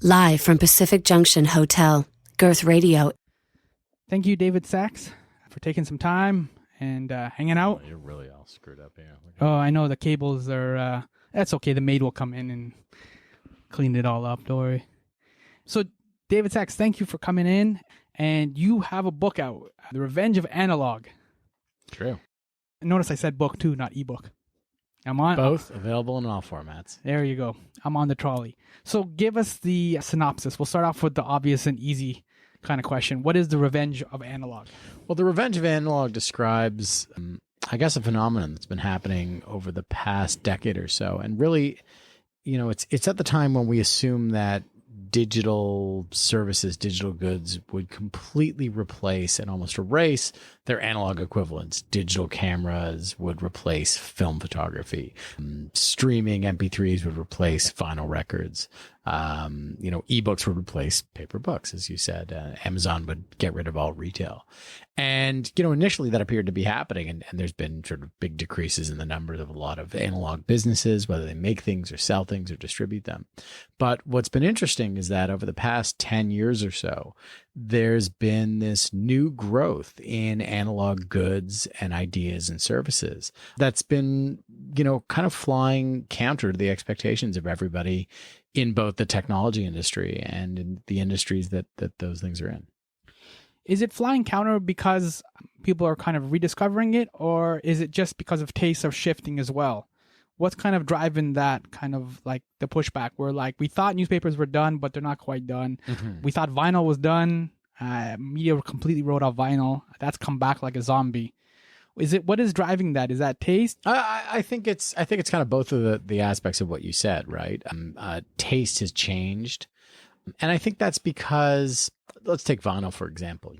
Live from Pacific Junction Hotel, Girth Radio. Thank you, David Sax, for taking some time and hanging out. Oh, you're really all screwed up here. Oh, I know the cables are... that's okay. The maid will come in and clean it all up. Don't worry. So, David Sax, thank you for coming in. And you have a book out, The Revenge of Analog. True. Notice I said book too, not ebook. I'm on Both available in all formats. There you go. I'm on the trolley. So give us the synopsis. We'll start off with the obvious and easy kind of question. What is The Revenge of Analog? Well, The Revenge of Analog describes, I guess, a phenomenon that's been happening over the past decade or so. And really, you know, it's at the time when we assume that digital services, digital goods would completely replace and almost erase their analog equivalents. Digital cameras would replace film photography. Streaming MP3s would replace vinyl records. Ebooks would replace paper books, as you said. Amazon would get rid of all retail. And, initially that appeared to be happening. And there's been sort of big decreases in the numbers of a lot of analog businesses, whether they make things or sell things or distribute them. But what's been interesting is that over the past 10 years or so, there's been this new growth in analog goods and ideas and services that's been, kind of flying counter to the expectations of everybody in both the technology industry and in the industries that those things are in. Is it flying counter because people are kind of rediscovering it, or is it just because of tastes are shifting as well? What's kind of driving that kind of like the pushback where like we thought newspapers were done, but they're not quite done. Mm-hmm. We thought vinyl was done. Media completely wrote off vinyl. That's come back like a zombie. What is driving that? Is that taste? I think it's kind of both of the aspects of what you said, right? Taste has changed. And I think that's because, let's take vinyl, for example,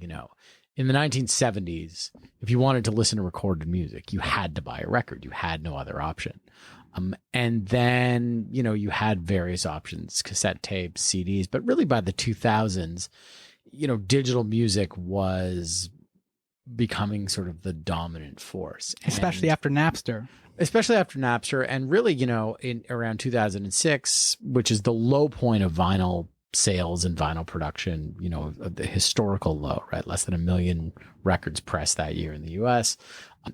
in the 1970s, if you wanted to listen to recorded music, you had to buy a record. You had no other option. And then, you had various options, cassette tapes, CDs, but really by the 2000s, digital music was becoming sort of the dominant force. Especially after Napster. And really, in around 2006, which is the low point of vinyl sales and vinyl production, the historical low, right? Less than 1 million records pressed that year in the US.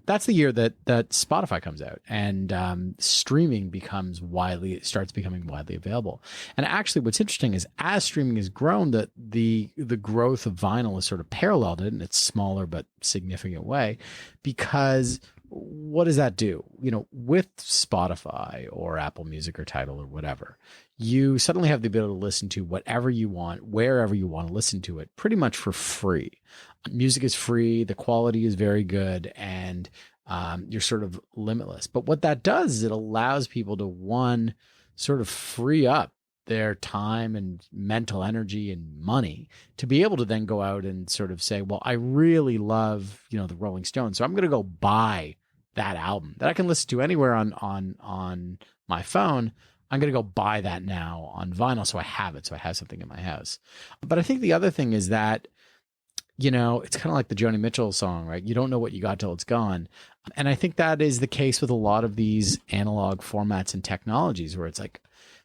That's the year that Spotify comes out and streaming starts becoming widely available. And actually what's interesting is as streaming has grown, that the growth of vinyl has sort of paralleled it in its smaller but significant way, because what does that do? With Spotify or Apple Music or Tidal or whatever, you suddenly have the ability to listen to whatever you want, wherever you want to listen to it, pretty much for free. Music is free, the quality is very good, and you're sort of limitless. But what that does is it allows people to, one, sort of free up their time and mental energy and money to be able to then go out and sort of say, well, I really love, the Rolling Stones, so I'm going to go buy that album that I can listen to anywhere on my phone. I'm going to go buy that now on vinyl, so I have it, so I have something in my house. But I think the other thing is that, it's kind of like the Joni Mitchell song, right? You don't know what you got till it's gone. And I think that is the case with a lot of these analog formats and technologies, where it's like,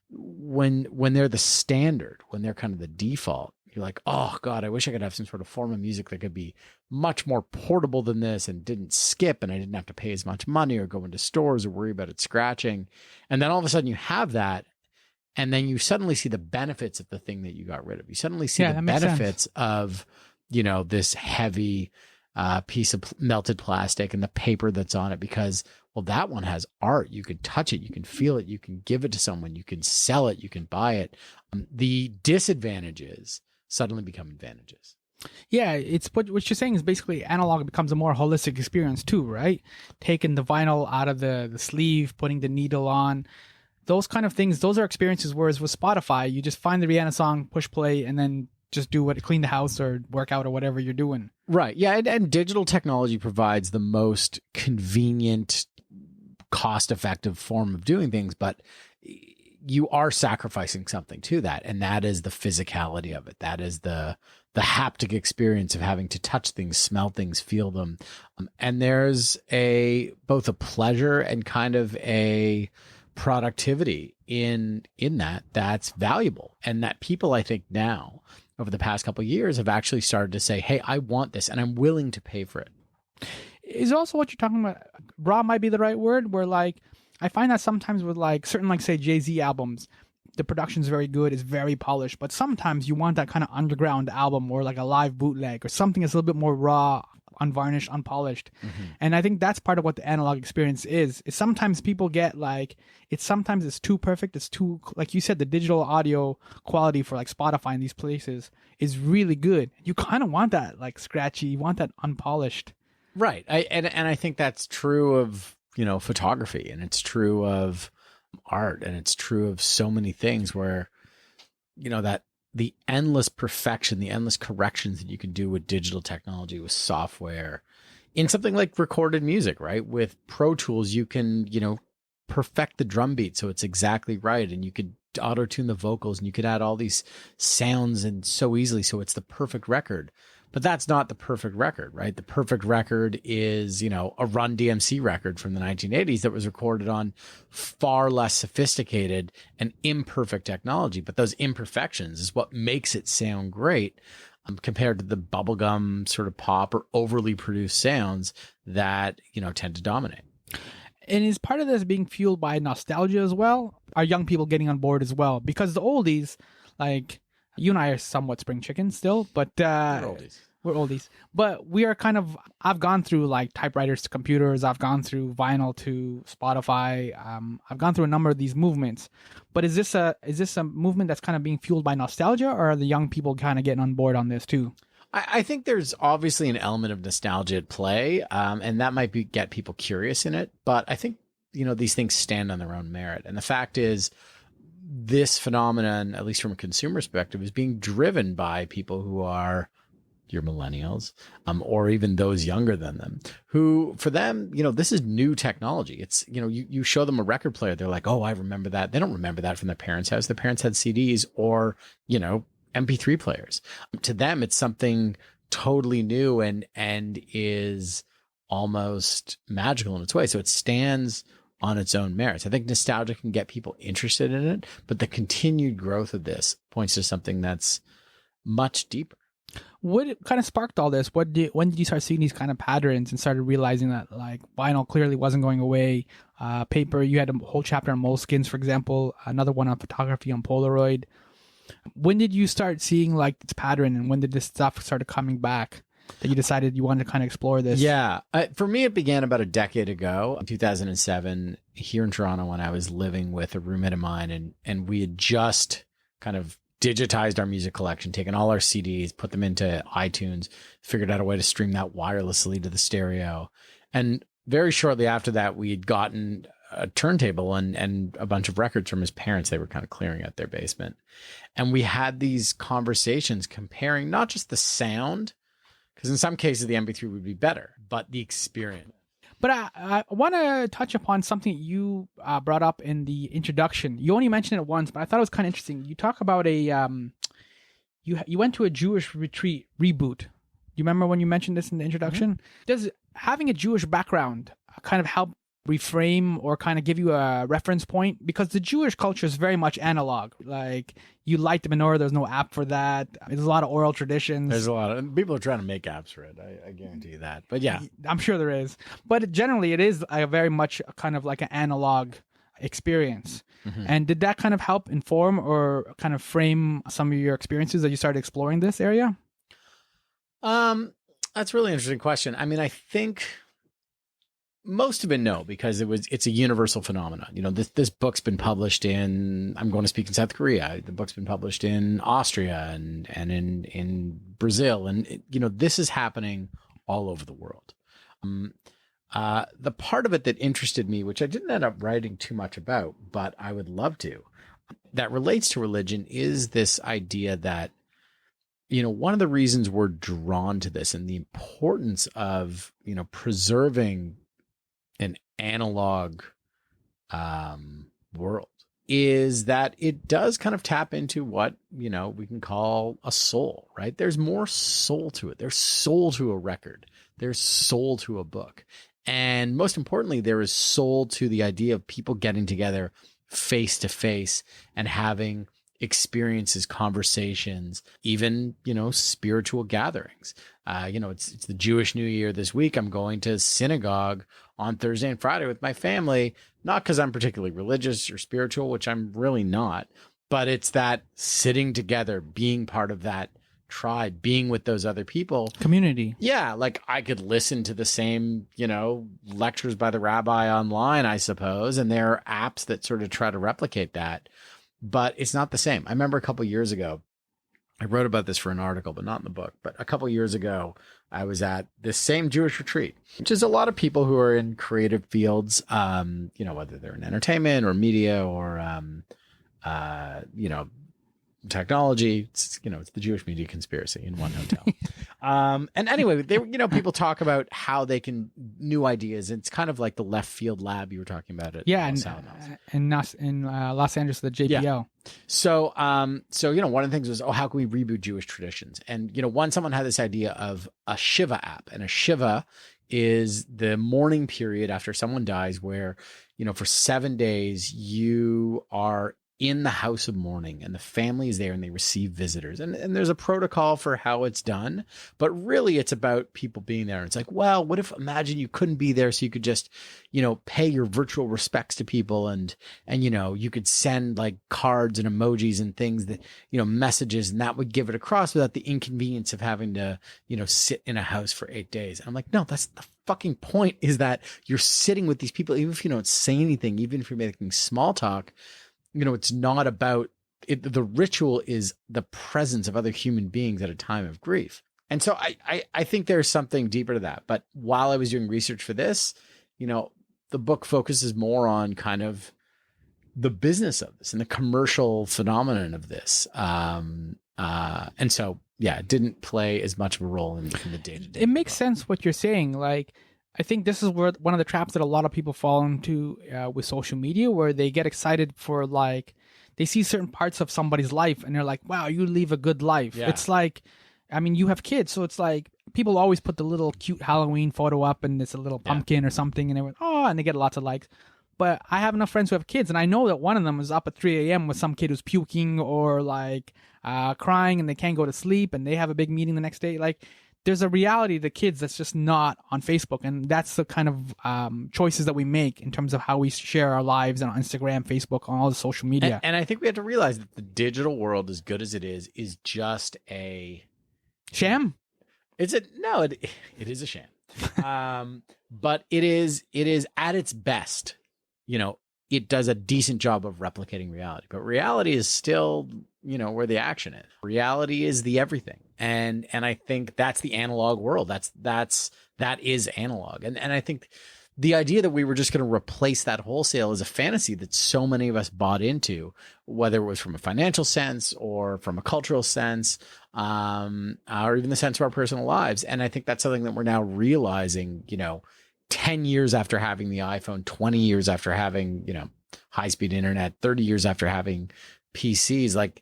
when they're the standard, when they're kind of the default, you're like, oh God, I wish I could have some sort of form of music that could be much more portable than this and didn't skip, and I didn't have to pay as much money or go into stores or worry about it scratching. And then all of a sudden you have that, and then you suddenly see the benefits of the thing that you got rid of. You suddenly see the benefits of, this heavy piece of melted plastic and the paper that's on it, because, well, that one has art. You can touch it, you can feel it, you can give it to someone, you can sell it, you can buy it. The disadvantages suddenly become advantages. Yeah, it's what you're saying is basically analog becomes a more holistic experience too, right? Taking the vinyl out of the sleeve, putting the needle on, those kind of things, those are experiences. Whereas with Spotify, you just find the Rihanna song, push play, and then just clean the house or work out or whatever you're doing. Right. Yeah. And digital technology provides the most convenient, cost-effective form of doing things, but you are sacrificing something to that. And that is the physicality of it. That is the haptic experience of having to touch things, smell things, feel them. And there's both a pleasure and kind of a productivity in that's valuable, and that people, I think, now over the past couple of years have actually started to say, hey, I want this and I'm willing to pay for it. Is also what you're talking about, raw might be the right word, where like I find that sometimes with like certain, like say Jay-Z albums, the production's very good, it's very polished, but sometimes you want that kind of underground album or like a live bootleg or something that's a little bit more raw, unvarnished, unpolished. And I think that's part of what the analog experience is sometimes people get like, sometimes it's too perfect, it's too, like you said, the digital audio quality for like Spotify and these places is really good. You kind of want that like scratchy, you want that unpolished. Right. And I think that's true of, photography, and it's true of art, and it's true of so many things where, that the endless perfection, the endless corrections that you can do with digital technology, with software, in something like recorded music, right? With Pro Tools, you can, perfect the drum beat so it's exactly right, and you could auto tune the vocals, and you could add all these sounds and so easily so it's the perfect record. But that's not the perfect record, right? The perfect record is, a Run DMC record from the 1980s that was recorded on far less sophisticated and imperfect technology. But those imperfections is what makes it sound great, compared to the bubblegum sort of pop or overly produced sounds that, tend to dominate. And is part of this being fueled by nostalgia as well? Are young people getting on board as well? Because the oldies, like you and I are somewhat spring chickens still, but we're oldies. But we are kind of, I've gone through like typewriters to computers. I've gone through vinyl to Spotify. I've gone through a number of these movements. But is this a movement that's kind of being fueled by nostalgia, or are the young people kind of getting on board on this too? I think there's obviously an element of nostalgia at play, and that might get people curious in it. But I think, these things stand on their own merit. And the fact is, this phenomenon, at least from a consumer perspective, is being driven by people who are your millennials, or even those younger than them, who, for them, this is new technology. It's, you show them a record player, they're like, oh, I remember that. They don't remember that from their parents' house. Their parents had CDs or, MP3 players. To them, it's something totally new and is almost magical in its way. So it stands on its own merits. I think nostalgia can get people interested in it, but the continued growth of this points to something that's much deeper. What kind of sparked all this? When did you start seeing these kind of patterns and started realizing that like vinyl clearly wasn't going away? Paper, you had a whole chapter on moleskins, for example, another one on photography on Polaroid. When did you start seeing like this pattern, and when did this stuff started coming back that you decided you wanted to kind of explore this? Yeah. For me, it began about a decade ago, in 2007, here in Toronto, when I was living with a roommate of mine, and we had just kind of digitized our music collection, taken all our CDs, put them into iTunes, figured out a way to stream that wirelessly to the stereo. And very shortly after that, we had gotten a turntable and a bunch of records from his parents. They were kind of clearing out their basement. And we had these conversations comparing not just the sound, because in some cases the MP3 would be better, but the experience. But I want to touch upon something you brought up in the introduction. You only mentioned it once, but I thought it was kind of interesting. You talk about you went to a Jewish retreat reboot. Do you remember when you mentioned this in the introduction? Mm-hmm. Does having a Jewish background kind of help reframe or kind of give you a reference point? Because the Jewish culture is very much analog. Like, you light the menorah, there's no app for that. There's a lot of oral traditions. There's a lot of people are trying to make apps for it. I guarantee you that. But yeah, I'm sure there is. But generally, it is a very much kind of like an analog experience. Mm-hmm. And did that kind of help inform or kind of frame some of your experiences that you started exploring this area? That's a really interesting question. I mean, I think most of it, no, because it's a universal phenomenon. This book's been published in, I'm going to speak in South Korea. The book's been published in Austria and in Brazil. And, this is happening all over the world. The part of it that interested me, which I didn't end up writing too much about, but I would love to, that relates to religion, is this idea that, one of the reasons we're drawn to this and the importance of, preserving an analog world is that it does kind of tap into what, we can call a soul, right? There's more soul to it. There's soul to a record. There's soul to a book. And most importantly, there is soul to the idea of people getting together face to face and having experiences, conversations, even, spiritual gatherings. It's the Jewish New Year this week. I'm going to synagogue on Thursday and Friday with my family, not because I'm particularly religious or spiritual, which I'm really not, but it's that sitting together, being part of that tribe, being with those other people. Community. Yeah, like I could listen to the same, lectures by the rabbi online, I suppose, and there are apps that sort of try to replicate that, but it's not the same. I remember a couple of years ago, I wrote about this for an article, but not in the book, but a couple of years ago, I was at this same Jewish retreat, which is a lot of people who are in creative fields, whether they're in entertainment or media or, technology. It's the Jewish media conspiracy in one hotel. And anyway, people talk about how they can new ideas. It's kind of like the left field lab you were talking about it. Yeah. In Los Angeles, the JPL. Yeah. So, one of the things was, how can we reboot Jewish traditions? And, someone had this idea of a Shiva app, and a Shiva is the mourning period after someone dies where, for 7 days you are in the house of mourning and the family is there and they receive visitors. And there's a protocol for how it's done, but really it's about people being there. And it's like, well, what if, imagine you couldn't be there so you could just, pay your virtual respects to people and, you could send like cards and emojis and things that, messages, and that would give it across without the inconvenience of having to, sit in a house for 8 days. And I'm like, no, that's the fucking point, is that you're sitting with these people, even if you don't say anything, even if you're making small talk, it's not about it. The ritual is the presence of other human beings at a time of grief. And so I think there's something deeper to that. But while I was doing research for this, the book focuses more on kind of the business of this and the commercial phenomenon of this. And so, yeah, it didn't play as much of a role in the day-to-day. It makes sense what you're saying. Like, I think this is where one of the traps that a lot of people fall into with social media, where they get excited for, like, they see certain parts of somebody's life and they're like, wow, you live a good life. Yeah. It's like, I mean, you have kids, so it's like people always put the little cute Halloween photo up and it's a little pumpkin or something, and they went, oh, and they get lots of likes. But I have enough friends who have kids, and I know that one of them is up at 3 a.m. with some kid who's puking or like crying, and they can't go to sleep, and they have a big meeting the next day. Like, there's a reality to kids that's just not on Facebook. And that's the kind of choices that we make in terms of how we share our lives on Instagram, Facebook, on all the social media. And I think we have to realize that the digital world, as good as it is just a sham. It is a sham. But it is at its best, it does a decent job of replicating reality, but reality is still, where the action is. Reality is the everything. And I think that's the analog world. That is analog. And I think the idea that we were just going to replace that wholesale is a fantasy that so many of us bought into, whether it was from a financial sense or from a cultural sense, or even the sense of our personal lives. And I think that's something that we're now realizing, 10 years after having the iPhone, 20 years after having, high-speed internet, 30 years after having PCs, like,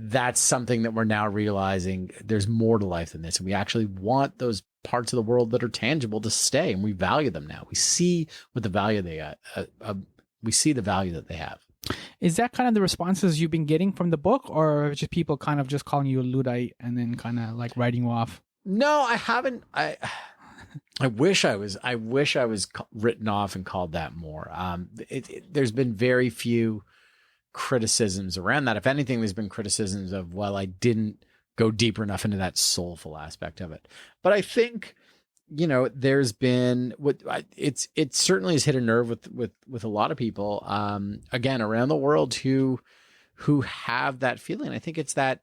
that's something that we're now realizing there's more to life than this. And we actually want those parts of the world that are tangible to stay, and we value them now. We see what the value we see the value that they have. Is that kind of the responses you've been getting from the book, or just people kind of just calling you a Luddite and then kind of like writing you off? No, I haven't. I wish I was written off and called that more. There's been very few criticisms around that. If anything, there's been criticisms of, well, I didn't go deeper enough into that soulful aspect of it. But I think, there's been it certainly has hit a nerve with a lot of people, again, around the world who have that feeling. I think it's that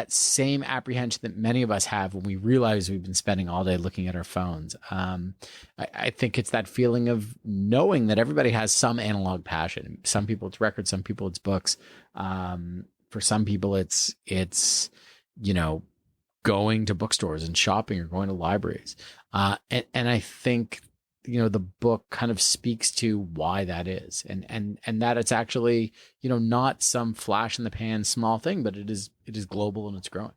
same apprehension that many of us have when we realize we've been spending all day looking at our phones. I think it's that feeling of knowing that everybody has some analog passion. Some people it's records, some people it's books. For some people it's going to bookstores and shopping or going to libraries. And I think, the book kind of speaks to why that is, and that it's actually, not some flash in the pan small thing, but it is global and it's growing.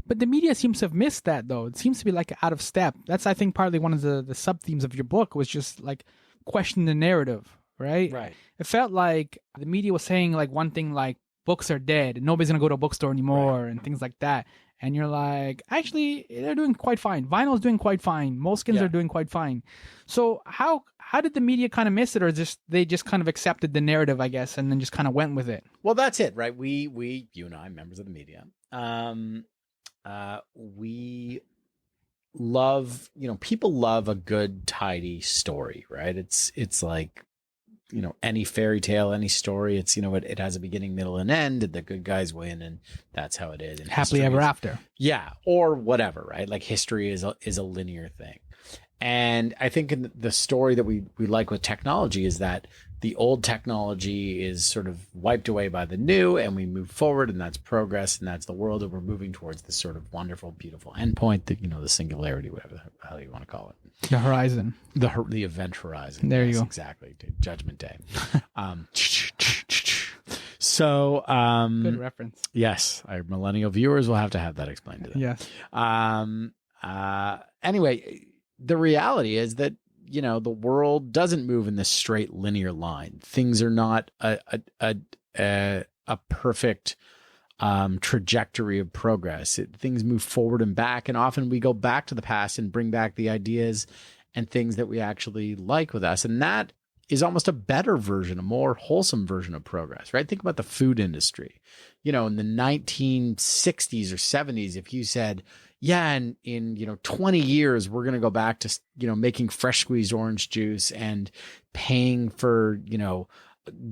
But the media seems to have missed that, though. It seems to be like out of step. That's, I think, partly one of the sub themes of your book was just like question the narrative, right? Right. It felt like the media was saying like one thing like books are dead and nobody's gonna go to a bookstore anymore and things like that. And you're like, actually, they're doing quite fine. Vinyl's doing quite fine. Moleskins are doing quite fine. So how did the media kind of miss it, or just they just kind of accepted the narrative, I guess, and then just kind of went with it? Well, that's it, right? We you and I, members of the media, we love, people love a good, tidy story, right? It's like, any fairy tale, any story, it's, it has a beginning, middle, and end, and the good guys win, and that's how it is. And Happily ever after. Yeah, or whatever, right? Like history is a linear thing. And I think in the story that we like with technology is that the old technology is sort of wiped away by the new, and we move forward, and that's progress, and that's the world, and we're moving towards this sort of wonderful, beautiful endpoint, that, the singularity, whatever the hell you want to call it. The horizon. The event horizon. There you go. Exactly. Judgment Day. So, good reference. Yes, our millennial viewers will have to have that explained to them. Yes. Anyway, the reality is that, the world doesn't move in this straight linear line. Things are not a perfect trajectory of progress. Things move forward and back, and often we go back to the past and bring back the ideas and things that we actually like with us. And that is almost a better version, a more wholesome version of progress, right? Think about the food industry. In the 1960s or 70s, if you said, yeah, and in 20 years, we're going to go back to, making fresh squeezed orange juice and paying for,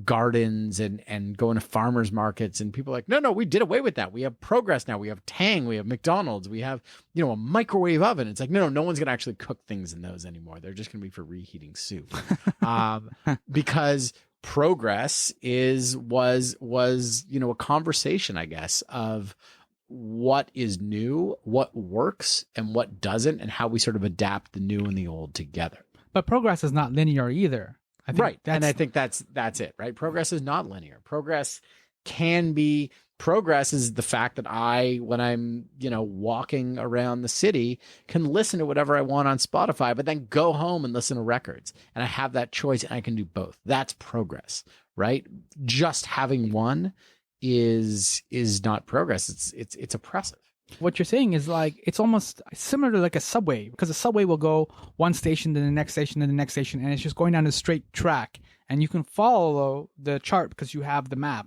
gardens and going to farmers markets, and people are like, no, we did away with that. We have progress now. We have Tang, we have McDonald's, we have, a microwave oven. It's like, no one's going to actually cook things in those anymore. They're just going to be for reheating soup. Because progress was, a conversation, I guess, of what is new, what works and what doesn't, and how we sort of adapt the new and the old together. But progress is not linear either. Right. And I think that's it, right? Progress is not linear. Progress is the fact that when I'm, walking around the city, can listen to whatever I want on Spotify, but then go home and listen to records. And I have that choice, and I can do both. That's progress, right? Just having one is not progress. It's oppressive. What you're saying is like, it's almost similar to like a subway, because a subway will go one station to the next station to the next station, and it's just going down a straight track, and you can follow the chart because you have the map.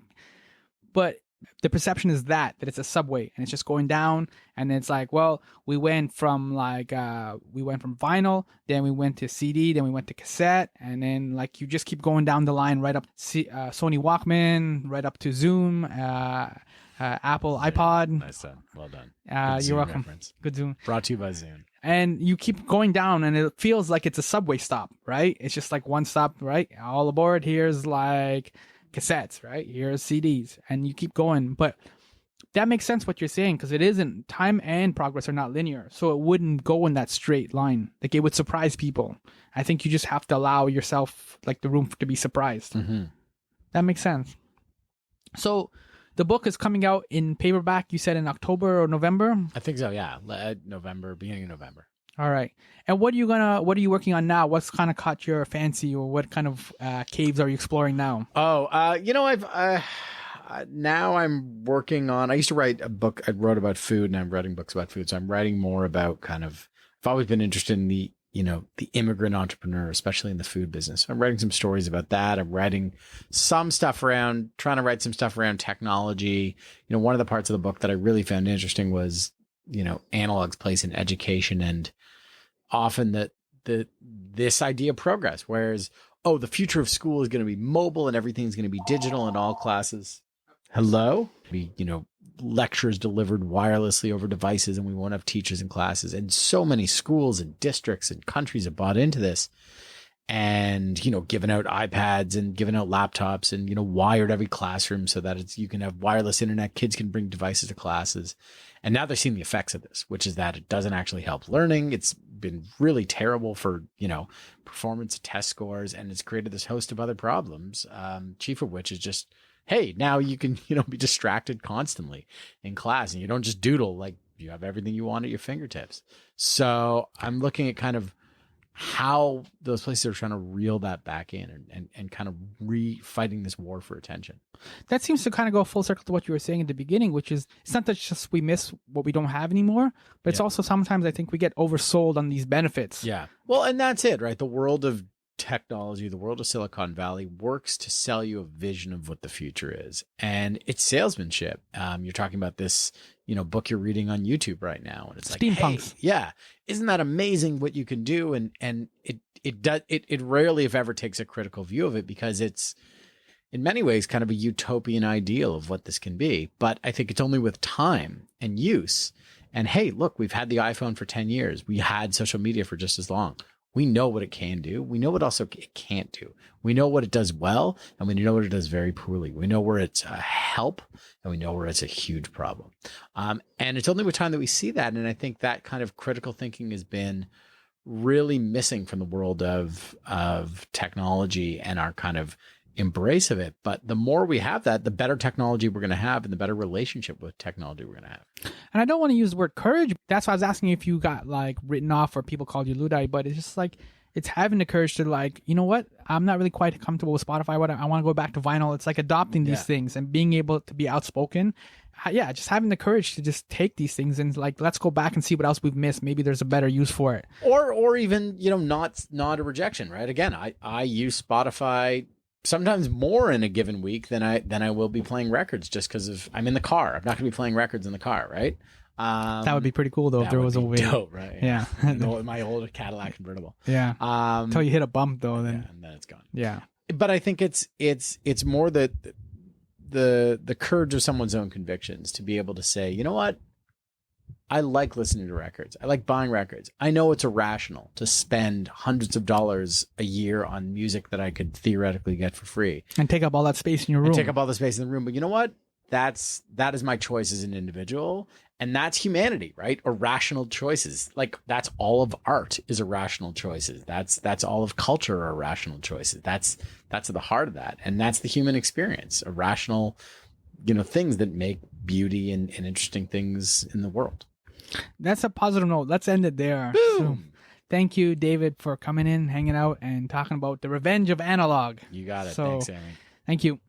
But the perception is that it's a subway, and it's just going down, and it's like, well, we went from vinyl, then we went to CD, then we went to cassette, and then like you just keep going down the line right up Sony Walkman, right up to Zoom, Apple iPod. Nice done. Well done. You're welcome. Reference. Good Zoom. Brought to you by Zune. And you keep going down, and it feels like it's a subway stop, right? It's just like one stop, right? All aboard. Here's like cassettes, right? Here's CDs, and you keep going. But that makes sense what you're saying, because it isn't, time and progress are not linear, so it wouldn't go in that straight line. Like, it would surprise people. I think you just have to allow yourself like the room to be surprised. Mm-hmm. That makes sense. So the book is coming out in paperback, you said in October or November? I think so, yeah. November, beginning of November. All right. And what are you working on now? What's kind of caught your fancy, or what kind of caves are you exploring now? Now I'm working on, I used to write a book, I wrote about food, and I'm writing books about food. So I'm writing more about I've always been interested in the immigrant entrepreneur, especially in the food business. So I'm writing some stories about that. I'm writing trying to write some stuff around technology. One of the parts of the book that I really found interesting was, analog's place in education, and often this idea of progress, whereas, the future of school is going to be mobile and everything's going to be digital in all classes. Hello? Lectures delivered wirelessly over devices, and we won't have teachers in classes. And so many schools and districts and countries have bought into this, and, given out iPads and given out laptops, and, wired every classroom so that you can have wireless internet. Kids can bring devices to classes. And now they're seeing the effects of this, which is that it doesn't actually help learning. It's been really terrible for, performance test scores, and it's created this host of other problems, chief of which is just, hey, now you can, be distracted constantly in class, and you don't just doodle like, you have everything you want at your fingertips. So I'm looking at kind of how those places are trying to reel that back in and kind of fighting this war for attention. That seems to kind of go full circle to what you were saying at the beginning, which is it's not that just we miss what we don't have anymore, but it's also sometimes I think we get oversold on these benefits. Yeah. Well, and that's it, right? The world of technology, the world of Silicon Valley works to sell you a vision of what the future is. And it's salesmanship. You're talking about this, book you're reading on YouTube right now. And it's like, Steampunks. hey, yeah, isn't that amazing what you can do? And it rarely, if ever, takes a critical view of it because it's in many ways kind of a utopian ideal of what this can be. But I think it's only with time and use. And hey, look, we've had the iPhone for 10 years. We had social media for just as long. We know what it can do. We know what also it can't do. We know what it does well, and we know what it does very poorly. We know where it's a help, and we know where it's a huge problem. And it's only with time that we see that. And I think that kind of critical thinking has been really missing from the world of technology and our kind of embrace of it. But the more we have that, the better technology we're going to have and the better relationship with technology we're going to have. And I don't want to use the word courage. That's why I was asking if you got like written off or people called you Luddite, but it's just like, it's having the courage to like, you know what? I'm not really quite comfortable with Spotify. I want to go back to vinyl. It's like adopting these things and being able to be outspoken. Yeah. Just having the courage to just take these things and like, let's go back and see what else we've missed. Maybe there's a better use for it. Or even, not a rejection, right? Again, I use Spotify sometimes more in a given week than I will be playing records just because I'm in the car. I'm not going to be playing records in the car, right? That would be pretty cool though if there was a way. Dope, right? Yeah. My old Cadillac convertible. Yeah. Until you hit a bump though, then and then it's gone. Yeah. But I think it's more the courage of someone's own convictions to be able to say, you know what? I like listening to records. I like buying records. I know it's irrational to spend hundreds of dollars a year on music that I could theoretically get for free. And take up all that space in your room. And take up all the space in the room. But you know what? That is my choice as an individual. And that's humanity, right? Irrational choices. Like that's all of art is irrational choices. That's all of culture are irrational choices. That's at the heart of that. And that's the human experience. Irrational, things that make beauty and interesting things in the world. That's a positive note. Let's end it there. So, thank you, David, for coming in, hanging out, and talking about the revenge of analog. You got it. So, thanks, Sammy. Thank you.